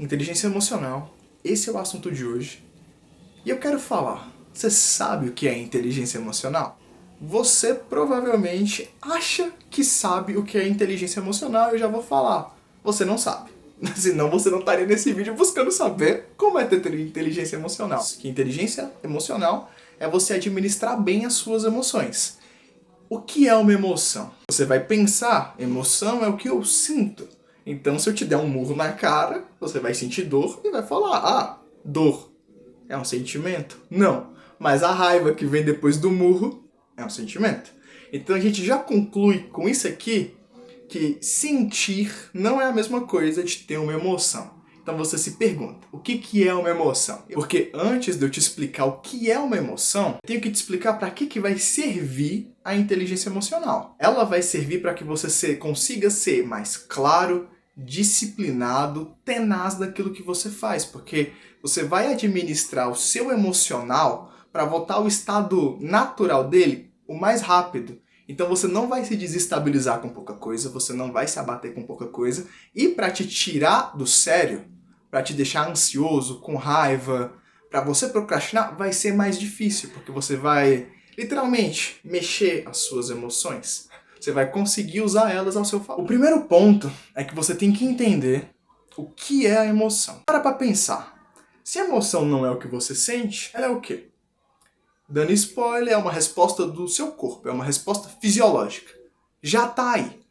Inteligência emocional, esse é o assunto de hoje. E eu quero falar, você sabe o que é inteligência emocional? Você provavelmente acha que sabe o que é inteligência emocional e eu já vou falar. Você não sabe. Senão você não estaria nesse vídeo buscando saber como é ter inteligência emocional. Que inteligência emocional é você administrar bem as suas emoções. O que é uma emoção? Você vai pensar, emoção é o que eu sinto. Então, se eu te der um murro na cara, você vai sentir dor e vai falar, dor é um sentimento? Não. Mas a raiva que vem depois do murro é um sentimento. Então, a gente já conclui com isso aqui que sentir não é a mesma coisa de ter uma emoção. Então você se pergunta, o que é uma emoção? Porque antes de eu te explicar o que é uma emoção, eu tenho que te explicar para que vai servir a inteligência emocional. Ela vai servir para que você consiga ser mais claro, disciplinado, tenaz daquilo que você faz, porque você vai administrar o seu emocional para voltar ao estado natural dele o mais rápido. Então você não vai se desestabilizar com pouca coisa, você não vai se abater com pouca coisa, e para te tirar do sério, para te deixar ansioso, com raiva, para você procrastinar, vai ser mais difícil, porque você vai literalmente mexer as suas emoções. Você vai conseguir usar elas ao seu favor. O primeiro ponto é que você tem que entender o que é a emoção. Para pensar. Se a emoção não é o que você sente, ela é o quê? Dando spoiler, é uma resposta do seu corpo, é uma resposta fisiológica. Já tá aí.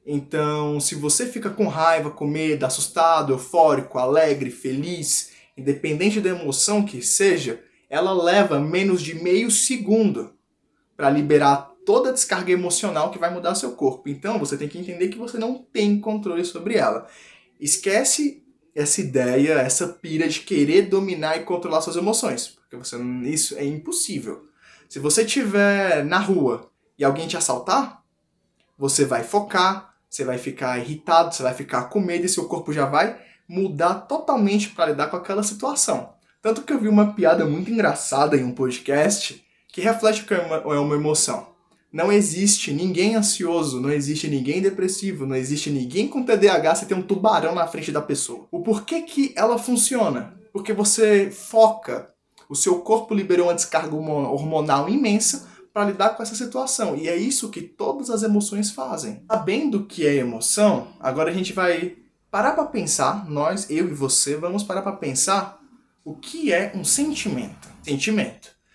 Então, se você fica com raiva, com medo, assustado, eufórico, alegre, feliz, independente da emoção que seja, ela leva menos de meio segundo para liberar toda a descarga emocional que vai mudar seu corpo. Então, você tem que entender que você não tem controle sobre ela. Esquece essa ideia, essa pira de querer dominar e controlar suas emoções, porque isso é impossível. Se você estiver na rua e alguém te assaltar, você vai focar, você vai ficar irritado, você vai ficar com medo e seu corpo já vai mudar totalmente para lidar com aquela situação. Tanto que eu vi uma piada muito engraçada em um podcast que reflete o que é uma emoção. Não existe ninguém ansioso, não existe ninguém depressivo, não existe ninguém com TDAH se tem um tubarão na frente da pessoa. O porquê que ela funciona? Porque você foca, o seu corpo liberou uma descarga hormonal imensa para lidar com essa situação. E é isso que todas as emoções fazem. Sabendo o que é emoção, agora a gente vai parar para pensar, eu e você, vamos parar para pensar o que é um sentimento.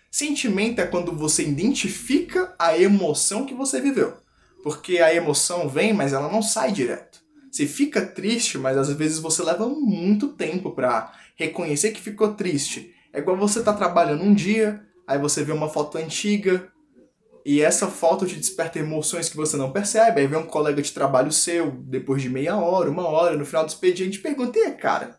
Sentimento é quando você identifica a emoção que você viveu. Porque a emoção vem, mas ela não sai direto. Você fica triste, mas às vezes você leva muito tempo para reconhecer que ficou triste. É igual você tá trabalhando um dia, aí você vê uma foto antiga, e essa foto te desperta emoções que você não percebe, aí vem um colega de trabalho seu, depois de meia hora, uma hora, no final do expediente, pergunta, e aí, cara,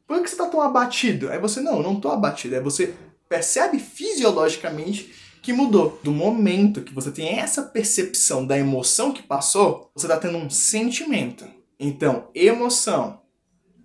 por que você tá tão abatido? Aí você, não tô abatido, aí você percebe fisiologicamente que mudou. Do momento que você tem essa percepção da emoção que passou, você está tendo um sentimento. Então, emoção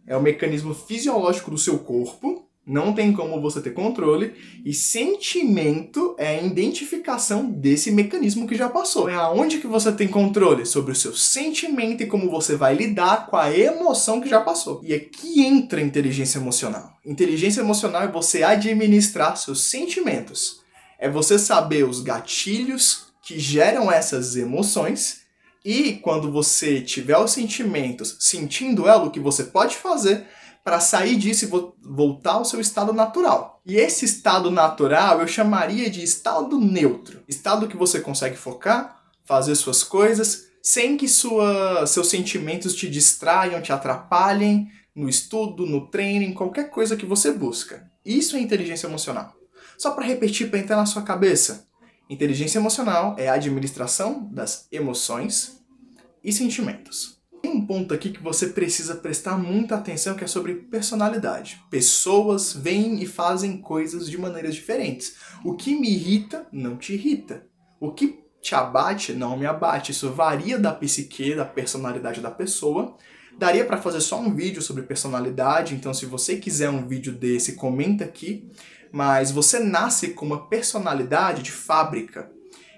é o mecanismo fisiológico do seu corpo, não tem como você ter controle, e sentimento é a identificação desse mecanismo que já passou. É aonde que você tem controle sobre o seu sentimento e como você vai lidar com a emoção que já passou. E aqui entra a inteligência emocional. Inteligência emocional é você administrar seus sentimentos. É você saber os gatilhos que geram essas emoções e quando você tiver os sentimentos, sentindo ela, o que você pode fazer para sair disso e voltar ao seu estado natural. E esse estado natural eu chamaria de estado neutro. Estado que você consegue focar, fazer suas coisas, sem que seus sentimentos te distraiam, te atrapalhem no estudo, no treino, em qualquer coisa que você busca. Isso é inteligência emocional. Só para repetir, para entrar na sua cabeça. Inteligência emocional é a administração das emoções e sentimentos. Tem um ponto aqui que você precisa prestar muita atenção, que é sobre personalidade. Pessoas veem e fazem coisas de maneiras diferentes. O que me irrita, não te irrita. O que te abate, não me abate. Isso varia da psique, da personalidade da pessoa. Daria para fazer só um vídeo sobre personalidade, então se você quiser um vídeo desse, comenta aqui. Mas você nasce com uma personalidade de fábrica.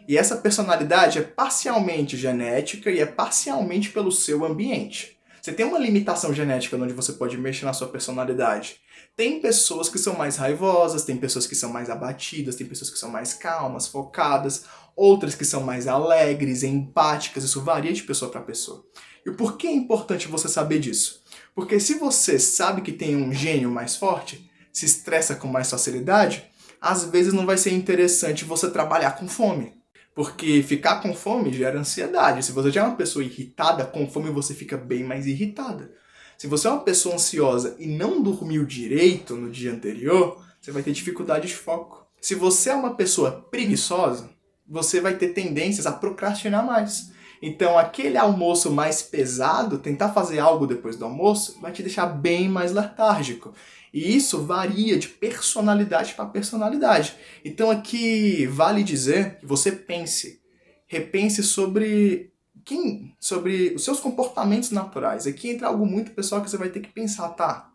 E essa personalidade é parcialmente genética e é parcialmente pelo seu ambiente. Você tem uma limitação genética onde você pode mexer na sua personalidade. Tem pessoas que são mais raivosas, tem pessoas que são mais abatidas, tem pessoas que são mais calmas, focadas, outras que são mais alegres, empáticas, isso varia de pessoa para pessoa. E por que é importante você saber disso? Porque se você sabe que tem um gênio mais forte, se estressa com mais facilidade, às vezes não vai ser interessante você trabalhar com fome. Porque ficar com fome gera ansiedade. Se você já é uma pessoa irritada, com fome você fica bem mais irritada. Se você é uma pessoa ansiosa e não dormiu direito no dia anterior, você vai ter dificuldade de foco. Se você é uma pessoa preguiçosa, você vai ter tendências a procrastinar mais. Então, aquele almoço mais pesado, tentar fazer algo depois do almoço, vai te deixar bem mais letárgico. E isso varia de personalidade para personalidade. Então, aqui vale dizer que você repense sobre os seus comportamentos naturais. Aqui entra algo muito pessoal que você vai ter que pensar, tá?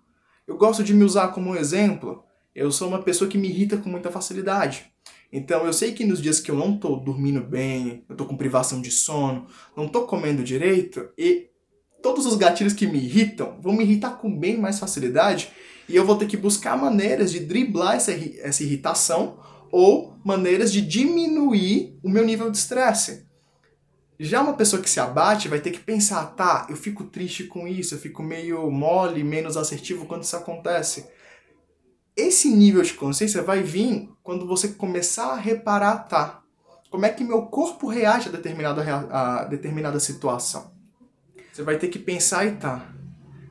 Eu gosto de me usar como um exemplo. Eu sou uma pessoa que me irrita com muita facilidade. Então, eu sei que nos dias que eu não tô dormindo bem, eu tô com privação de sono, não tô comendo direito, e todos os gatilhos que me irritam vão me irritar com bem mais facilidade, e eu vou ter que buscar maneiras de driblar essa irritação ou maneiras de diminuir o meu nível de estresse. Já uma pessoa que se abate vai ter que pensar, tá, eu fico triste com isso, eu fico meio mole, menos assertivo quando isso acontece. Esse nível de consciência vai vir quando você começar a reparar, tá, como é que meu corpo reage a determinada situação. Você vai ter que pensar e tá,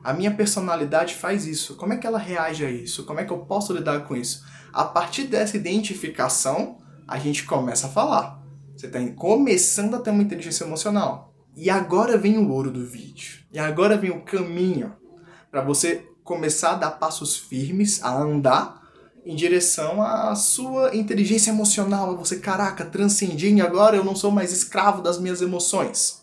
a minha personalidade faz isso, como é que ela reage a isso, como é que eu posso lidar com isso. A partir dessa identificação, a gente começa a falar. Você está começando a ter uma inteligência emocional. E agora vem o ouro do vídeo. E agora vem o caminho para você começar a dar passos firmes, a andar em direção à sua inteligência emocional. A você, caraca, transcendi e agora eu não sou mais escravo das minhas emoções.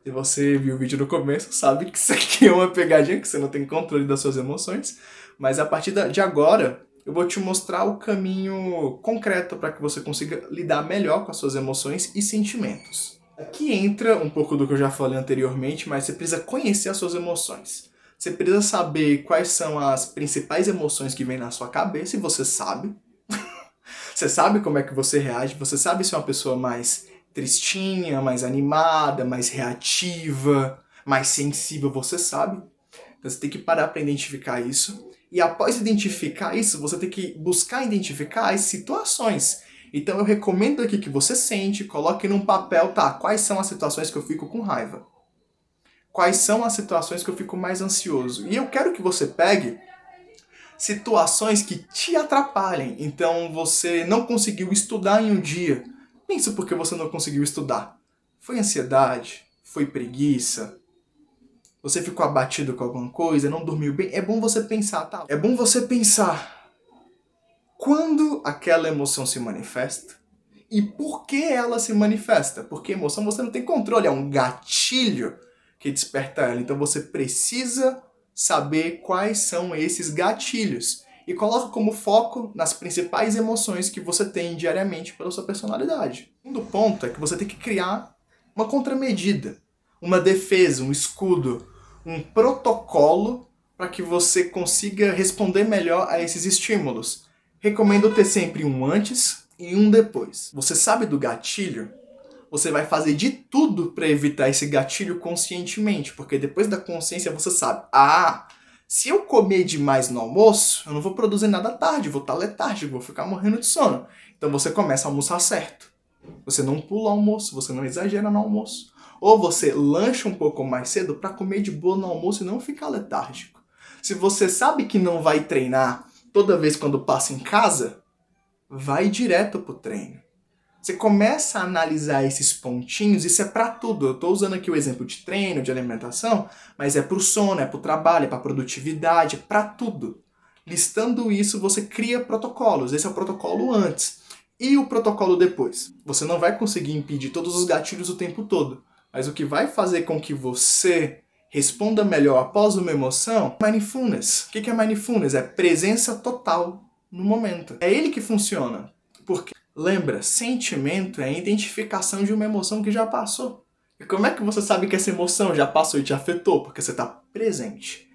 Se você viu o vídeo no começo, sabe que isso aqui é uma pegadinha, que você não tem controle das suas emoções. Mas a partir de agora, eu vou te mostrar o caminho concreto para que você consiga lidar melhor com as suas emoções e sentimentos. Aqui entra um pouco do que eu já falei anteriormente, mas você precisa conhecer as suas emoções. Você precisa saber quais são as principais emoções que vêm na sua cabeça, e você sabe. Você sabe como é que você reage, você sabe se é uma pessoa mais tristinha, mais animada, mais reativa, mais sensível, você sabe. Então você tem que parar para identificar isso. E após identificar isso, você tem que buscar identificar as situações. Então eu recomendo aqui que você sente, coloque num papel, tá, quais são as situações que eu fico com raiva? Quais são as situações que eu fico mais ansioso? E eu quero que você pegue situações que te atrapalhem. Então você não conseguiu estudar em um dia. Pensa por que você não conseguiu estudar. Foi ansiedade? Foi preguiça? Você ficou abatido com alguma coisa, não dormiu bem? É bom você pensar, tá? É bom você pensar quando aquela emoção se manifesta e por que ela se manifesta. Porque emoção você não tem controle, é um gatilho que desperta ela. Então você precisa saber quais são esses gatilhos. E coloca como foco nas principais emoções que você tem diariamente pela sua personalidade. O segundo ponto é que você tem que criar uma contramedida, uma defesa, um escudo, um protocolo para que você consiga responder melhor a esses estímulos. Recomendo ter sempre um antes e um depois. Você sabe do gatilho? Você vai fazer de tudo para evitar esse gatilho conscientemente, porque depois da consciência você sabe, se eu comer demais no almoço, eu não vou produzir nada à tarde, vou estar letárgico, vou ficar morrendo de sono. Então você começa a almoçar certo. Você não pula o almoço, você não exagera no almoço. Ou você lancha um pouco mais cedo para comer de boa no almoço e não ficar letárgico. Se você sabe que não vai treinar toda vez quando passa em casa, vai direto pro treino. Você começa a analisar esses pontinhos, isso é para tudo. Eu estou usando aqui o exemplo de treino, de alimentação, mas é para o sono, é para o trabalho, é para a produtividade, é para tudo. Listando isso, você cria protocolos. Esse é o protocolo antes. E o protocolo depois? Você não vai conseguir impedir todos os gatilhos o tempo todo, mas o que vai fazer com que você responda melhor após uma emoção é mindfulness. O que é mindfulness? É presença total no momento. É ele que funciona. Porque, lembra, sentimento é a identificação de uma emoção que já passou. E como é que você sabe que essa emoção já passou e te afetou? Porque você está presente.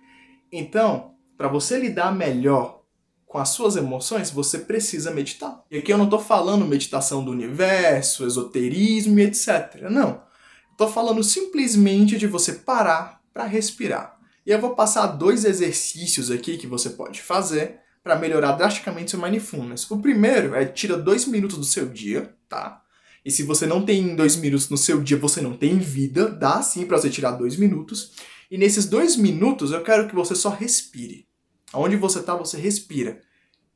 Então, para você lidar melhor com as suas emoções, você precisa meditar. E aqui eu não estou falando meditação do universo, esoterismo e etc. Não. Estou falando simplesmente de você parar para respirar. E eu vou passar 2 exercícios aqui que você pode fazer para melhorar drasticamente seu mindfulness. O primeiro é tira 2 minutos do seu dia, tá? E se você não tem 2 minutos no seu dia, você não tem vida, dá sim para você tirar 2 minutos. E nesses 2 minutos eu quero que você só respire. Onde você está, você respira.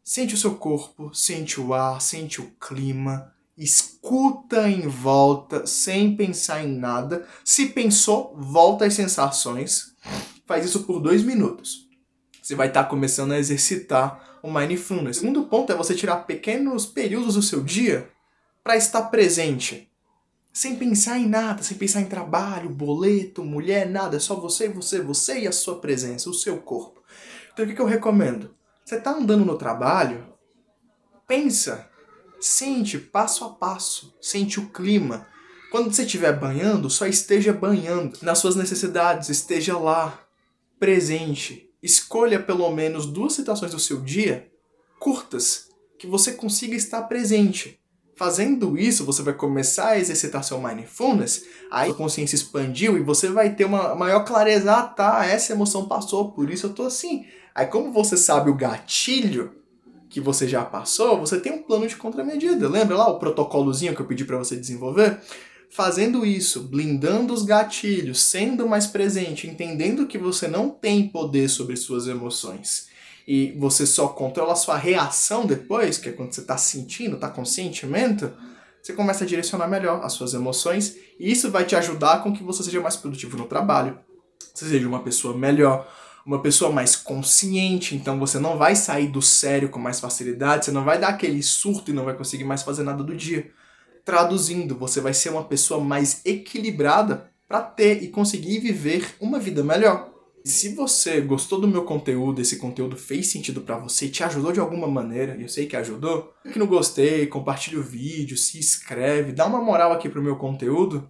Sente o seu corpo, sente o ar, sente o clima. Escuta em volta, sem pensar em nada. Se pensou, volta às sensações. Faz isso por 2 minutos. Você vai estar começando a exercitar o mindfulness. O segundo ponto é você tirar pequenos períodos do seu dia para estar presente. Sem pensar em nada, sem pensar em trabalho, boleto, mulher, nada. É só você e a sua presença, o seu corpo. Então o que eu recomendo? Você está andando no trabalho, pensa. Sente passo a passo, sente o clima. Quando você estiver banhando, só esteja banhando. Nas suas necessidades, esteja lá, presente. Escolha pelo menos 2 situações do seu dia, curtas, que você consiga estar presente. Fazendo isso, você vai começar a exercitar seu mindfulness, aí a consciência expandiu e você vai ter uma maior clareza. Ah, tá, essa emoção passou, por isso eu tô assim. Aí como você sabe o gatilho que você já passou, você tem um plano de contramedida. Lembra lá o protocolozinho que eu pedi para você desenvolver? Fazendo isso, blindando os gatilhos, sendo mais presente, entendendo que você não tem poder sobre suas emoções e você só controla a sua reação depois, que é quando você está sentindo, está com sentimento, você começa a direcionar melhor as suas emoções e isso vai te ajudar com que você seja mais produtivo no trabalho, você seja uma pessoa melhor, uma pessoa mais consciente, então você não vai sair do sério com mais facilidade, você não vai dar aquele surto e não vai conseguir mais fazer nada do dia. Traduzindo, você vai ser uma pessoa mais equilibrada para ter e conseguir viver uma vida melhor. Se você gostou do meu conteúdo, esse conteúdo fez sentido para você e te ajudou de alguma maneira, e eu sei que ajudou, clique no gostei, compartilha o vídeo, se inscreve, dá uma moral aqui pro meu conteúdo.